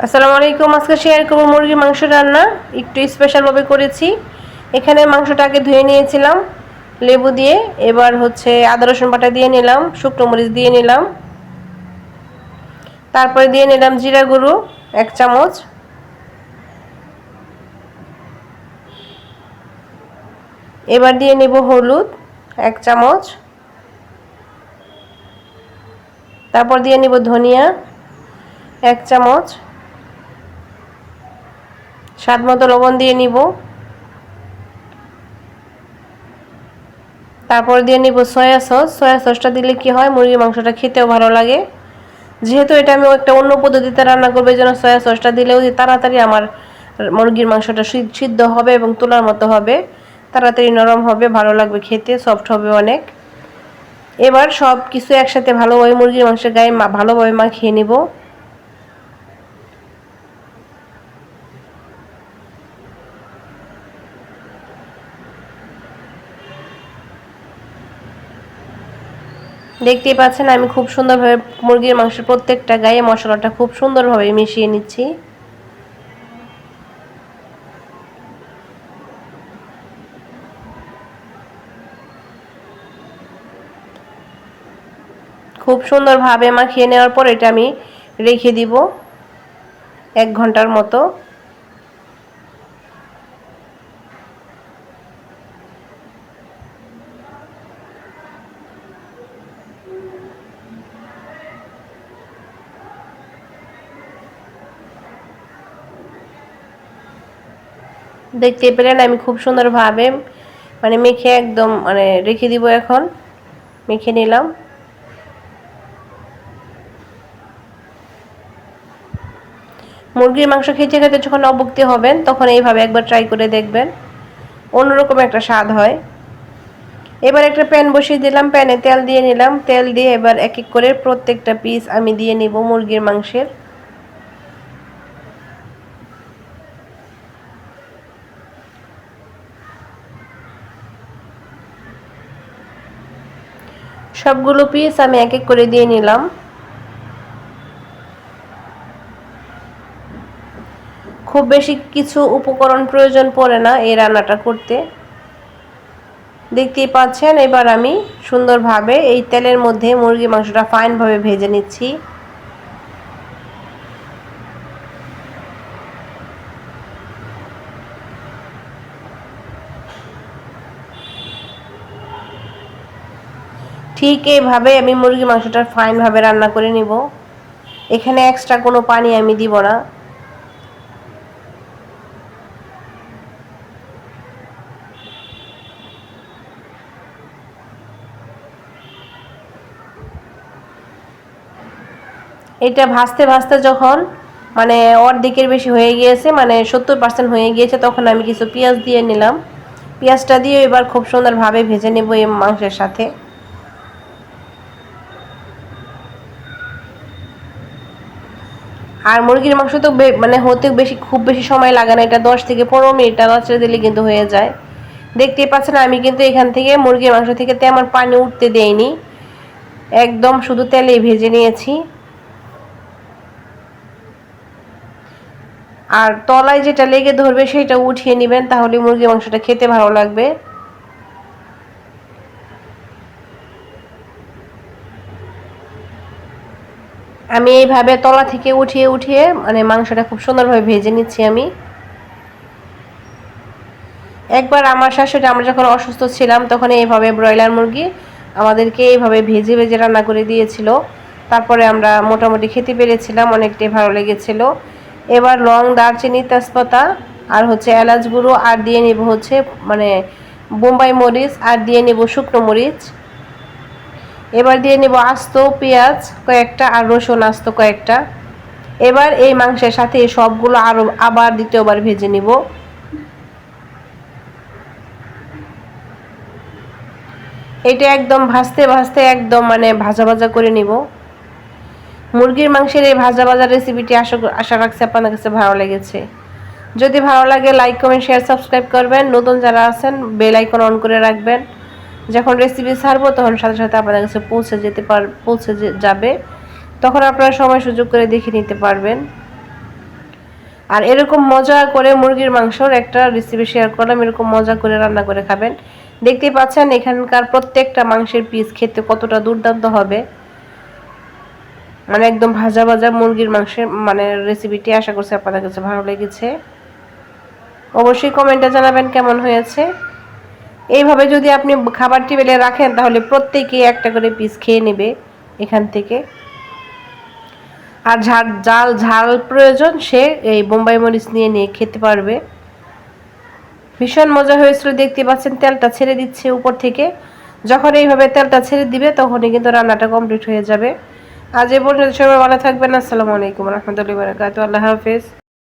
আসসালামু আলাইকুম। আজকে শেয়ার করব মুরগির মাংস রান্না। একটু স্পেশাল ভাবে করেছি। এখানে মাংসটা আগে ধুয়ে নিয়েছিলাম লেবু দিয়ে। এবার হচ্ছে আদা রসুন বাটা দিয়ে নিলাম, শুকনো মরিচ দিয়ে নিলাম, তারপরে দিয়ে নিলাম জিরা গুঁড়ো 1 চামচ, এবার দিয়ে নেব হলুদ 1 চামচ, তারপর দিয়ে নেব ধনিয়া 1 চামচ, স্বাদ মতো লবণ দিয়ে নিব, তারপর দিয়ে নিব সয়া সস। সয়া সসটা দিলে কি হয়, মুরগির মাংসটা খেতেও ভালো লাগে। যেহেতু এটা আমি একটা অন্য পদ্ধতিতে রান্না করব, এই জন্য সয়া সসটা দিলেও তাড়াতাড়ি আমার মুরগির মাংসটা সিদ্ধ হবে এবং তুলার মতো হবে, তাড়াতাড়ি নরম হবে, ভালো লাগবে খেতে, সফট হবে অনেক। এবার সব কিছু একসাথে ভালোভাবে মুরগির মাংসের গায়ে ভালোভাবে মাখিয়ে নিব। দেখতেই পাচ্ছেন আমি খুব সুন্দরভাবে মুরগির মাংসের প্রত্যেকটা গায়ে মশলাটা খুব সুন্দরভাবে মিশিয়ে নিচ্ছি। খুব সুন্দরভাবে মাখিয়ে নেওয়ার পর এটা আমি রেখে দিব 1 ঘন্টার মতো। দেখতে পেলেন আমি খুব সুন্দরভাবে মেখে একদম রেখে দিব। এখন মেখে নিলাম। মুরগির মাংস খেতে খেতে যখন অভুক্তি হবেন তখন এইভাবে একবার ট্রাই করে দেখবেন, অন্যরকম একটা স্বাদ হয়। এবার একটা প্যান বসিয়ে দিলাম, প্যানে তেল দিয়ে নিলাম, তেল দিয়ে এবার এক এক করে প্রত্যেকটা পিস আমি দিয়ে নিব মুরগির মাংসের। সবগুলো পিস আমি এক এক করে দিয়ে নিলাম। খুব বেশি কিছু উপকরণ প্রয়োজন পড়ে না এই রান্নাটা করতে। দেখতেই পাচ্ছেন এবার আমি সুন্দরভাবে এই তেলের মধ্যে মুরগির মাংসটা ফাইনভাবে ভেজে নিচ্ছি। ঠিক এইভাবে আমি মুরগির মাংসটা ফাইনভাবে রান্না করে নিব। এখানে এক্সট্রা কোনো পানি আমি দিব না। এটা ভাজতে ভাজতে যখন অর্ধেকের বেশি হয়ে গিয়েছে, 70% হয়ে গিয়েছে, তখন আমি কিছু পেঁয়াজ দিয়ে নিলাম। পেঁয়াজটা দিয়ে এবার খুব সুন্দরভাবে ভেজে নেব এই মাংসের সাথে। আর মুরগির মাংস তো হতে খুব বেশি সময় লাগে না, এটা 10 থেকে 15 মিনিট নাড়াচাড়া দিলে কিন্তু হয়ে যায়। দেখতেই পাচ্ছেন আমি কিন্তু এখান থেকে মুরগির মাংস থেকে তেমন পানি উঠতে দেইনি, একদম শুধু তেলেই ভেজে নিয়েছি। আর তলায় যেটা লেগে ধরবে সেটা উঠিয়ে নেবেন, তাহলে মুরগির মাংসটা খেতে ভালো লাগবে। আমি এইভাবে তলা থেকে উঠিয়ে উঠিয়ে মাংসটা খুব সুন্দরভাবে ভেজে নিচ্ছি আমি। একবার আমার শাশুড়ি, আমরা যখন অসুস্থ ছিলাম তখন এইভাবে ব্রয়লার মুরগি আমাদেরকে এইভাবে ভেজে ভেজে রান্না করে দিয়েছিল। তারপরে আমরা মোটামুটি খেতে পেরেছিলাম, অনেকটাই ভালো লেগেছিল। এবার লং, দারচিনি, তেজপাতা আর হচ্ছে এলাচ গুঁড়ো আর দিয়ে নিব হচ্ছে বোম্বাই মরিচ আর দিয়ে নিব শুকনো মরিচ। এবার দিয়ে নিব আস্ত পেঁয়াজ কয়েকটা আর রসুন আস্ত কয়েকটা। এবার এই মাংসের সাথে সবগুলো আবার দ্বিতীয়বার ভেজে নিব। এটা একদম ভাজতে ভাজতে একদম ভাজা ভাজা করে নিব। মুরগির মাংসের এই ভাজা ভাজা রেসিপিটি আশা রাখছি আপনাদের কাছে ভালো লেগেছে। যদি ভালো লাগে লাইক, কমেন্ট, শেয়ার, সাবস্ক্রাইব করবেন। নতুন যারা আছেন বেল আইকন অন করে রাখবেন, যখন রেসিপি ছাড়বো তখন সাথে সাথে আপনাদের কাছে পৌঁছে যাবে, তখন আপনারা সময় সুযোগ করে দেখে নিতে পারবেন। আর এরকম মজা করে মুরগির মাংসর একটা রেসিপি শেয়ার করলাম, এরকম মজা করে রান্না করে খাবেন। দেখতেই পাচ্ছেন এখানকার প্রত্যেকটা মাংসের পিস খেতে কতটা দুর্দান্ত হবে, মানে একদম ভাজা ভাজা মুরগির মাংসের মানে রেসিপিটি। আশা করছি আপনাদের কাছে ভালো লেগেছে। অবশ্যই কমেন্টে জানাবেন কেমন হয়েছে। এইভাবে যদি আপনি খাবার টেবিলে রাখেন তাহলে প্রত্যেকেই একটা করে পিস খেয়ে নেবে এখান থেকে। আর ঝাল প্রয়োজন সে এই বোম্বাই মরিচ নিয়ে নিয়ে খেতে পারবে। ভীষণ মজা হয়েছিল। দেখতে পাচ্ছেন তেলটা ছেড়ে দিচ্ছে উপর থেকে। যখন এইভাবে তেলটা ছেড়ে দিবে তখনই কিন্তু রান্নাটা কমপ্লিট হয়ে যাবে। আজ এ পর্যন্ত সবাই ভালো থাকবেন। আসসালামু আলাইকুম রহমতুল্লাহি ওয়া বারাকাতুহু। আল্লাহ হাফেজ।